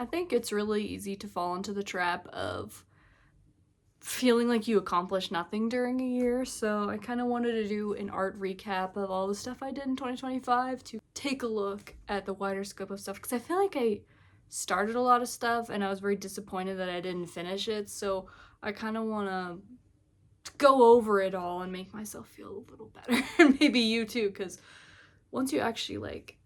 I think it's really easy to fall into the trap of feeling like you accomplished nothing during a year, so I kind of wanted to do an art recap of all the stuff I did in 2025 to take a look at the wider scope of stuff, because I feel like I started a lot of stuff and I was very disappointed that I didn't finish it, so I kind of want to go over it all and make myself feel a little better. And maybe you too, because once you actually like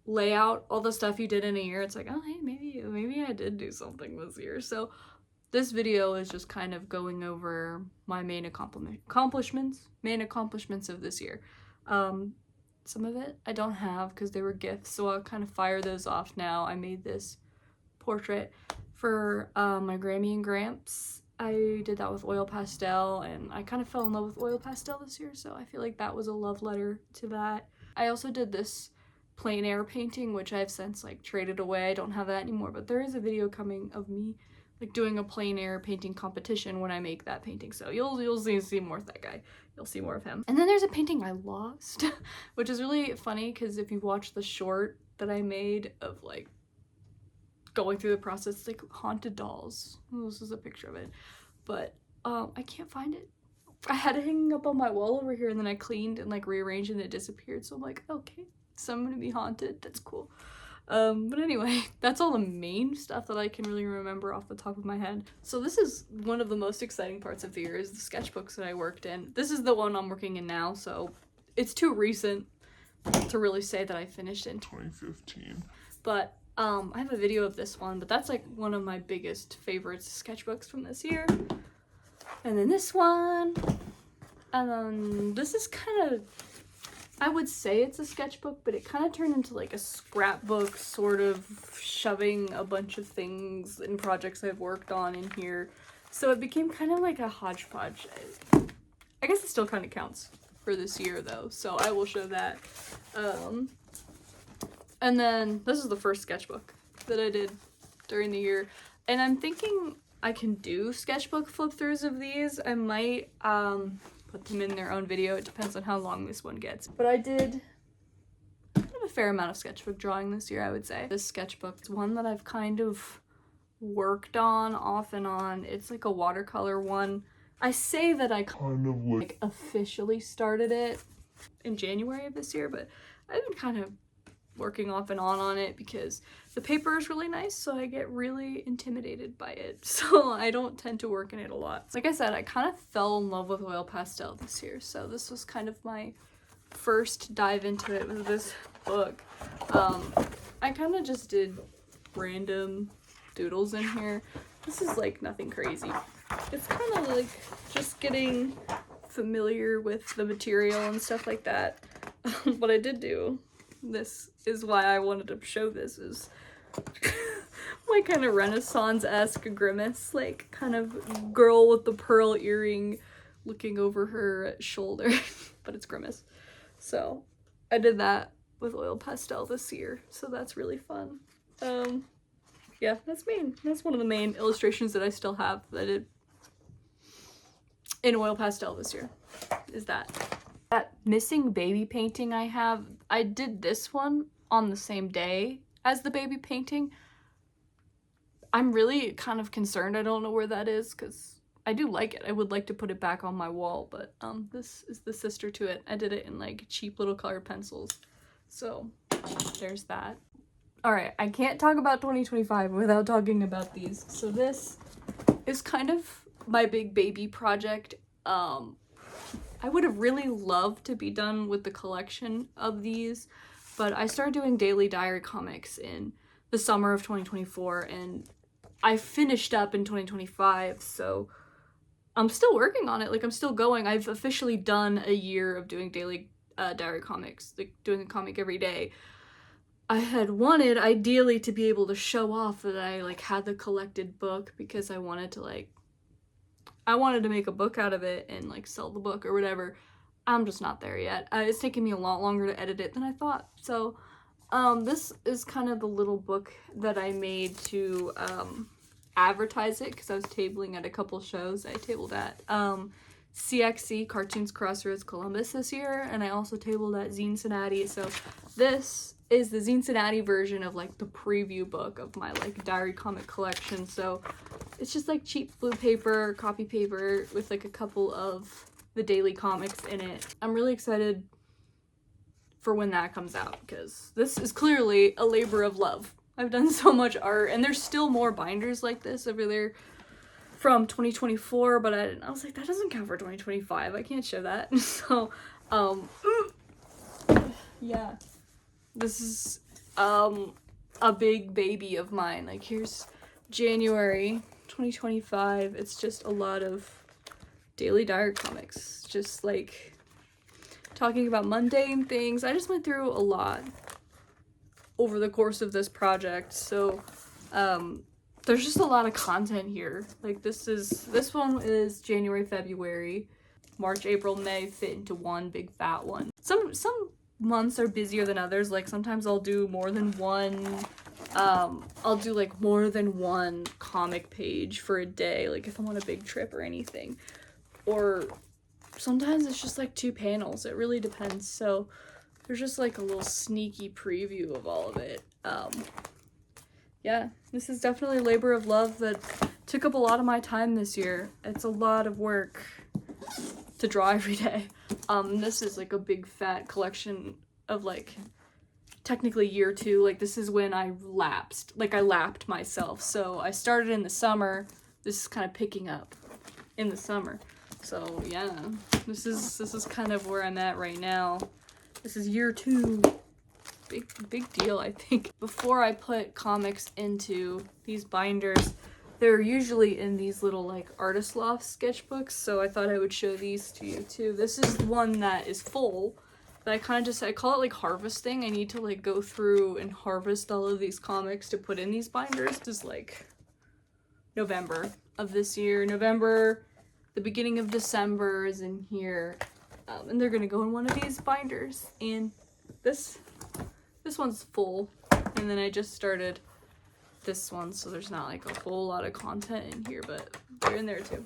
lay out all the stuff you did in a year, it's like, oh hey, maybe I did do something this year. So this video is just kind of going over my main accomplishments of this year. Some of it I don't have because they were gifts, so I'll kind of fire those off now. I made this portrait for my Grammy and Gramps. I did that with oil pastel, and I kind of fell in love with oil pastel this year, so I feel like that was a love letter to that. I also did this plein air painting, which I've since like traded away. I don't have that anymore, but there is a video coming of me like doing a plein air painting competition when I make that painting, so you'll see more of that guy. You'll see more of him. And then there's a painting I lost, which is really funny because if you watch the short that I made of like going through the process, it's like haunted dolls. This is a picture of it, but I can't find it. I had it hanging up on my wall over here, and then I cleaned and like rearranged and it disappeared, so I'm like, okay, so I'm gonna be haunted. That's cool. But anyway, that's all the main stuff that I can really remember off the top of my head. So this is one of the most exciting parts of the year, is the sketchbooks that I worked in. This is the one I'm working in now, so it's too recent to really say that I finished in 2015. But I have a video of this one, but that's like one of my biggest favorites sketchbooks from this year. And then this one, and then this is kind of, I would say it's a sketchbook, but it kind of turned into like a scrapbook, sort of shoving a bunch of things and projects I've worked on in here. So it became kind of like a hodgepodge. I guess it still kind of counts for this year though, so I will show that. And then this is the first sketchbook that I did during the year. And I'm thinking I can do sketchbook flip-throughs of these. I might put them in their own video. It depends on how long this one gets. But I did kind of a fair amount of sketchbook drawing this year, I would say. This sketchbook is one that I've kind of worked on off and on. It's like a watercolor one. I say that I kind of like officially started it in January of this year, but I've been kind of working off and on it because the paper is really nice, so I get really intimidated by it, so I don't tend to work in it a lot. Like I said, I kind of fell in love with oil pastel this year, so this was kind of my first dive into it with this book. I kind of just did random doodles in here. This is like nothing crazy. It's kind of like just getting familiar with the material and stuff like that. What I did do, this is why I wanted to show this, is my kind of Renaissance-esque grimace, like kind of girl with the pearl earring looking over her shoulder, but it's Grimace. So I did that with oil pastel this year, so that's really fun. Yeah, that's one of the main illustrations that I still have that I did in oil pastel this year, is that. That missing baby painting I have, I did this one on the same day as the baby painting. I'm really kind of concerned I don't know where that is, because I do like it. I would like to put it back on my wall, but this is the sister to it. I did it in like cheap little colored pencils. So there's that. Alright, I can't talk about 2025 without talking about these. So this is kind of my big baby project. I would have really loved to be done with the collection of these, but I started doing daily diary comics in the summer of 2024, and I finished up in 2025, so I'm still working on it. Like, I'm still going. I've officially done a year of doing daily diary comics, like doing a comic every day. I had wanted, ideally, to be able to show off that I, like, had the collected book, because I wanted to make a book out of it and like sell the book or whatever. I'm just not there yet. It's taken me a lot longer to edit it than I thought. So this is kind of the little book that I made to advertise it, because I was tabling at a couple shows. I tabled at CXC, Cartoons Crossroads Columbus, this year, and I also tabled at Zine Cincinnati. So this is the Cincinnati version of like the preview book of my like diary comic collection. So it's just like cheap blue paper, copy paper with like a couple of the daily comics in it. I'm really excited for when that comes out because this is clearly a labor of love. I've done so much art, and there's still more binders like this over there from 2024, but I was like, that doesn't count for 2025. I can't show that. So, yeah. This is a big baby of mine. Like, here's January 2025. It's just a lot of daily diary comics. Just like talking about mundane things. I just went through a lot over the course of this project. So there's just a lot of content here. Like this one is January, February, March, April, May fit into one big fat one. Some months are busier than others. Like sometimes I'll do more than one I'll do like more than one comic page for a day, like if I'm on a big trip or anything. Or sometimes it's just like 2 panels. It really depends. So there's just like a little sneaky preview of all of it. Yeah, this is definitely a labor of love that took up a lot of my time this year. It's a lot of work to draw every day. This is like a big fat collection of like technically year 2. Like this is when I lapsed. Like I lapped myself. So I started in the summer. This is kind of picking up in the summer. So yeah, this is kind of where I'm at right now. This is year 2. Big deal, I think. Before I put comics into these binders, they're usually in these little like Artist Loft sketchbooks, so I thought I would show these to you too. This is one that is full, but I call it like harvesting. I need to like go through and harvest all of these comics to put in these binders. This is like November of this year. November, the beginning of December is in here. And they're gonna go in one of these binders. And this one's full. And then I just started this one, so there's not like a whole lot of content in here, but they're in there too.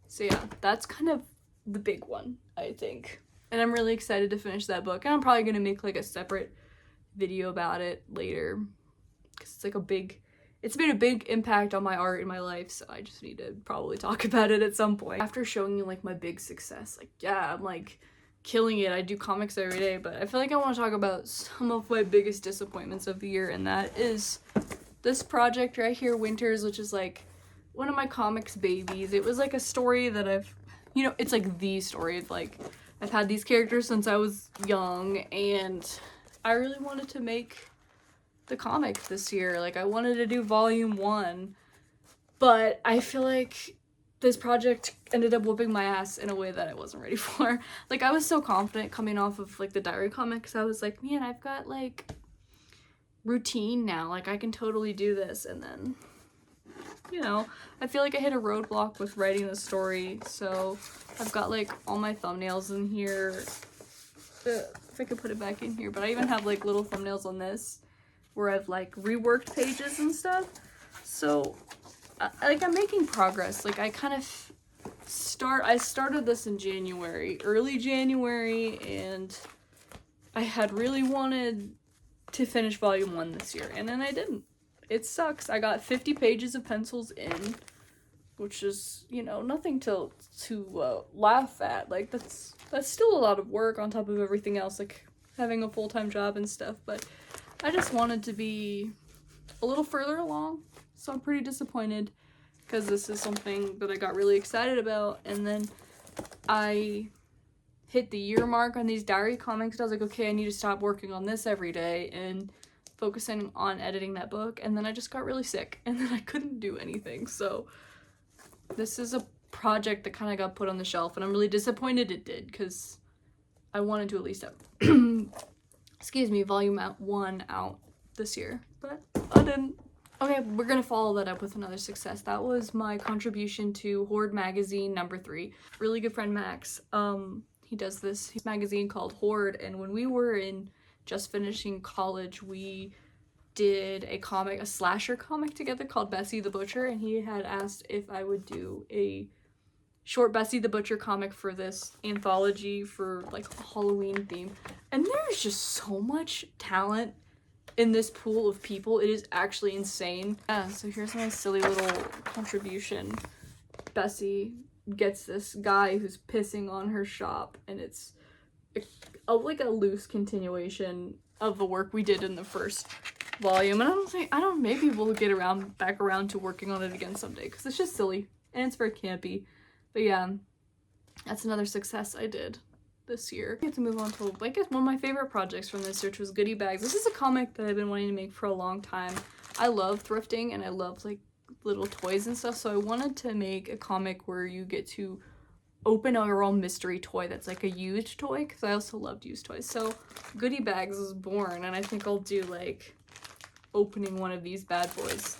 So yeah, that's kind of the big one, I think. And I'm really excited to finish that book. And I'm probably gonna make like a separate video about it later. Because it's like it's made a big impact on my art in my life, so I just need to probably talk about it at some point. After showing you like my big success, like yeah, I'm like killing it. I do comics every day, but I feel like I want to talk about some of my biggest disappointments of the year, and that is this project right here, Winters, which is like one of my comics babies. It was like a story that it's like the story of like, I've had these characters since I was young, and I really wanted to make the comic this year. Like I wanted to do volume 1, but I feel like this project ended up whooping my ass in a way that I wasn't ready for. Like I was so confident coming off of like the diary comics. I was like, man, I've got like routine now. Like I can totally do this. And then, I feel like I hit a roadblock with writing the story. So I've got like all my thumbnails in here. If I could put it back in here, but I even have like little thumbnails on this where I've like reworked pages and stuff. So I'm making progress. Like I started this in January, early January, and I had really wanted to finish volume 1 this year, and then I didn't. It sucks. I got 50 pages of pencils in, which is, nothing to laugh at. Like that's still a lot of work on top of everything else, like having a full-time job and stuff, but I just wanted to be a little further along, so I'm pretty disappointed because this is something that I got really excited about, and then I hit the year mark on these diary comics, and I was like, okay, I need to stop working on this every day and focusing on editing that book, and then I just got really sick, and then I couldn't do anything, so this is a project that kind of got put on the shelf, and I'm really disappointed it did, because I wanted to at least have volume 1 out this year, but I didn't. Okay, we're gonna follow that up with another success. That was my contribution to Horde magazine #3. Really good friend Max, he does this magazine called Horde, and when we were just finishing college, we did a slasher comic together called Bessie the Butcher, and he had asked if I would do a short Bessie the Butcher comic for this anthology for like a Halloween theme. And there's just so much talent in this pool of people. It is actually insane. Yeah, so here's my silly little contribution. Bessie gets this guy who's pissing on her shop, and it's like a loose continuation of the work we did in the first volume. And maybe we'll get back around to working on it again someday, because it's just silly and it's very campy. But yeah, that's another success I did this year. I get to move on to, I guess, one of my favorite projects from this search was Goodie Bags. This is a comic that I've been wanting to make for a long time. I love thrifting and I love like little toys and stuff, so I wanted to make a comic where you get to open your own mystery toy that's like a used toy, because I also loved used toys. So Goodie Bags was born, and I think I'll do like opening one of these bad boys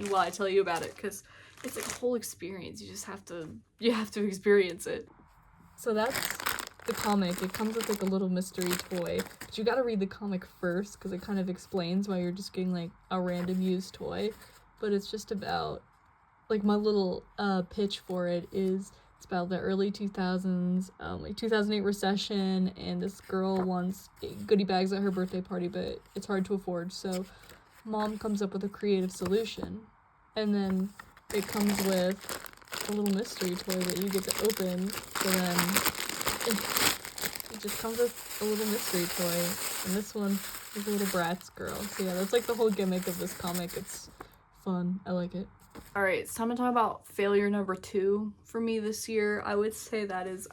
while I tell you about it, because it's like a whole experience. You have to experience it. So that's the comic. It comes with like a little mystery toy, but you gotta read the comic first because it kind of explains why you're just getting like a random used toy. But it's just about, like, my little pitch for it is, it's about the early 2000s, like 2008 recession, and this girl wants goodie bags at her birthday party, but it's hard to afford, so mom comes up with a creative solution, and then it comes with a little mystery toy that you get to open. So then it just comes with a little mystery toy, and this one is a little Bratz girl. So yeah, that's like the whole gimmick of this comic. It's fun. I like it. All right, it's time to talk about failure number 2 for me this year. I would say that is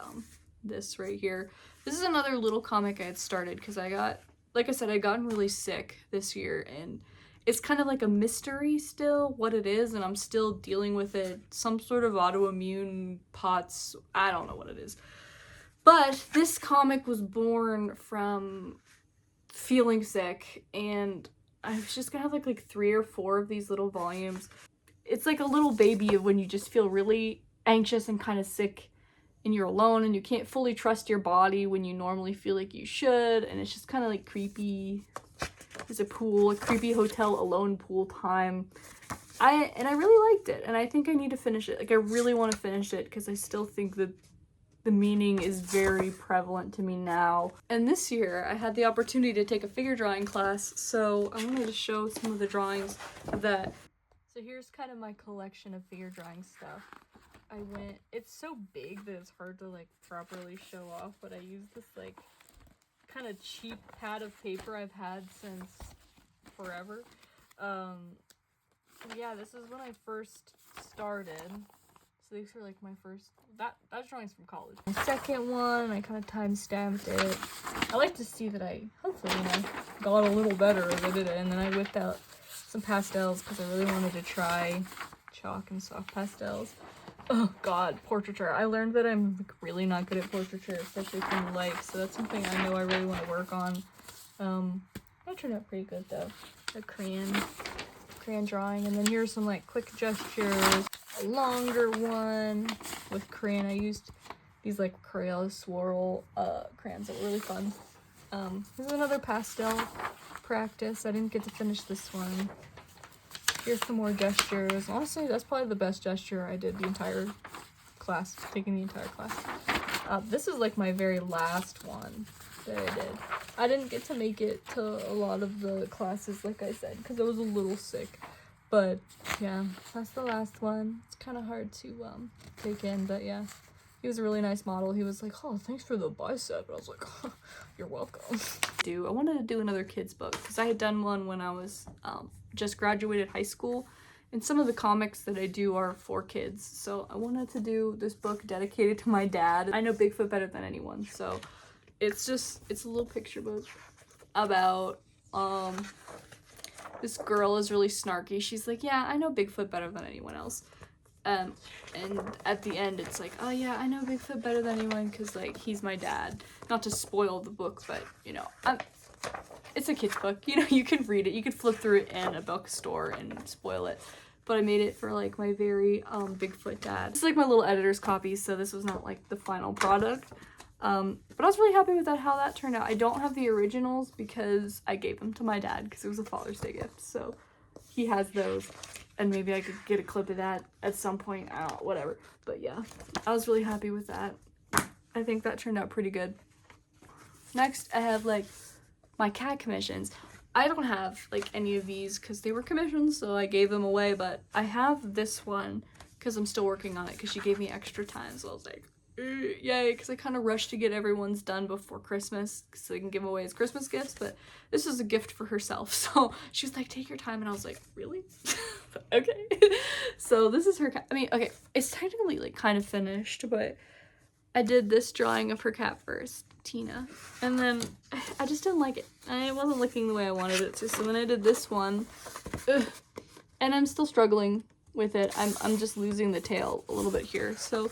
this right here. This is another little comic I had started because like I said, I'd gotten really sick this year, and it's kind of like a mystery still what it is, and I'm still dealing with it. Some sort of autoimmune POTS. I don't know what it is. But this comic was born from feeling sick, and I was just gonna have like 3 or 4 of these little volumes. It's like a little baby of when you just feel really anxious and kind of sick, and you're alone and you can't fully trust your body when you normally feel like you should, and it's just kind of like creepy. There's a creepy hotel alone pool time. I really liked it, and I think I need to finish it. Like, I really want to finish it because I still think that the meaning is very prevalent to me now. And this year I had the opportunity to take a figure drawing class, so I wanted to show some of the drawings of that. So here's kind of my collection of figure drawing stuff. It's so big that it's hard to like properly show off, but I used this like kind of cheap pad of paper I've had since forever. Yeah, this is when I first started. So these are like my first, that drawing's from college. My second one, I kind of time-stamped it. I like to see that I, hopefully, got a little better as I did it. And then I whipped out some pastels because I really wanted to try chalk and soft pastels. Oh god, portraiture. I learned that I'm like really not good at portraiture, especially from life. So that's something I know I really want to work on. That turned out pretty good though. A crayon drawing, and then here's some like quick gestures. A longer one with crayon. I used these like Crayola swirl crayons that were really fun. This is another pastel practice. I didn't get to finish this one. Here's some more gestures. Honestly, that's probably the best gesture I did the entire class, taking the entire class. This is like my very last one that I did. I didn't get to make it to a lot of the classes, like I said, because I was a little sick. But yeah, that's the last one. It's kind of hard to take in, but yeah. He was a really nice model. He was like, oh, thanks for the bicep. And I was like, oh, you're welcome. I wanted to do another kids book because I had done one when I was just graduated high school. And some of the comics that I do are for kids. So I wanted to do this book dedicated to my dad. I know Bigfoot better than anyone. So it's a little picture book about, this girl is really snarky. She's like, yeah, I know Bigfoot better than anyone else. And at the end, it's like, oh yeah, I know Bigfoot better than anyone because, like, he's my dad. Not to spoil the book, but, it's a kid's book. You can read it. You could flip through it in a bookstore and spoil it. But I made it for, like, my very Bigfoot dad. This is, like, my little editor's copy, so this was not, like, the final product. But I was really happy with how that turned out. I don't have the originals because I gave them to my dad because it was a Father's Day gift, so he has those. and maybe I could get a clip of that at some point. I don't know, whatever. But yeah, I was really happy with that. I think that turned out pretty good. Next, I have like my cat commissions. I don't have like any of these because they were commissions, so I gave them away, but I have this one because I'm still working on it because she gave me extra time, so I was like, yay, because I kind of rushed to get everyone's done before Christmas so they can give away as Christmas gifts, but this is a gift for herself, so she was like, take your time, and I was like, really? Okay. So this is her cat. I mean, okay, it's technically like kind of finished, but I did this drawing of her cat first, Tina, and then I just didn't like it. I wasn't looking the way I wanted it to, so then I did this one, and I'm still struggling with it. I'm just losing the tail a little bit here, so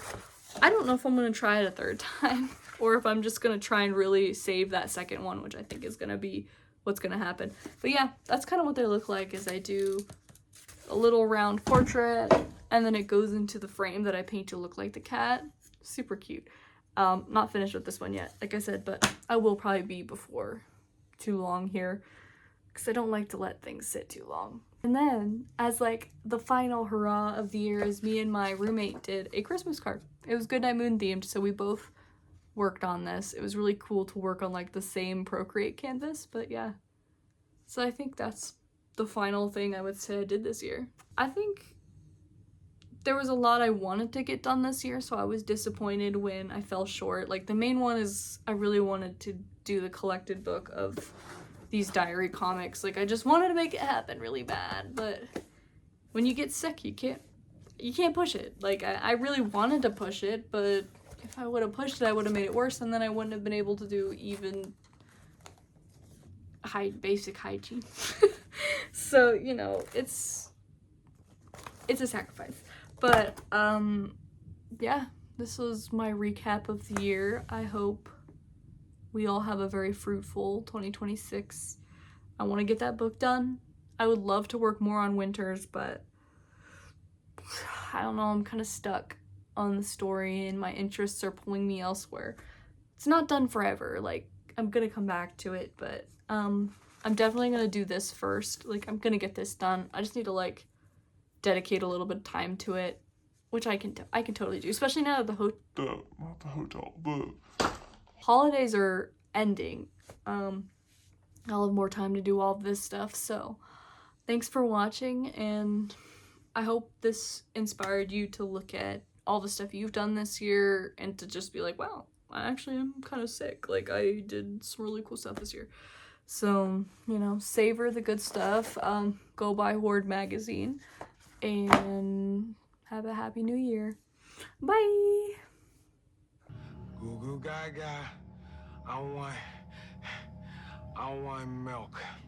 I don't know if I'm going to try it a third time, or if I'm just going to try and really save that second one, which I think is going to be what's going to happen. But yeah, that's kind of what they look like, is I do a little round portrait, and then it goes into the frame that I paint to look like the cat. Super cute. Not finished with this one yet, like I said, but I will probably be before too long here, because I don't like to let things sit too long. And then, as like the final hurrah of the year, is me and my roommate did a Christmas card. It was Goodnight Moon themed, so we both worked on this. It was really cool to work on like the same Procreate canvas, but yeah. So I think that's the final thing I would say I did this year. I think there was a lot I wanted to get done this year, so I was disappointed when I fell short. Like the main one is I really wanted to do the collected book of these diary comics. Like I just wanted to make it happen really bad, but when you get sick, you can't push it. Like I really wanted to push it, but if I would have pushed it, I would have made it worse, and then I wouldn't have been able to do even basic hygiene. So, you know, it's a sacrifice. But yeah, this was my recap of the year. I hope we all have a very fruitful 2026. I want to get that book done. I would love to work more on Winters, but I don't know, I'm kind of stuck on the story and my interests are pulling me elsewhere. It's not done forever. Like, I'm gonna come back to it, but I'm definitely gonna do this first. Like, I'm gonna get this done. I just need to like dedicate a little bit of time to it, which I can totally do, especially now that the holidays are ending. I'll have more time to do all of this stuff. So thanks for watching, and I hope this inspired you to look at all the stuff you've done this year and to just be like, wow, I actually am kind of sick. Like, I did some really cool stuff this year. So, you know, savor the good stuff. Go buy Horde magazine, and have a happy new year. Bye! Goo goo gaga. I want milk.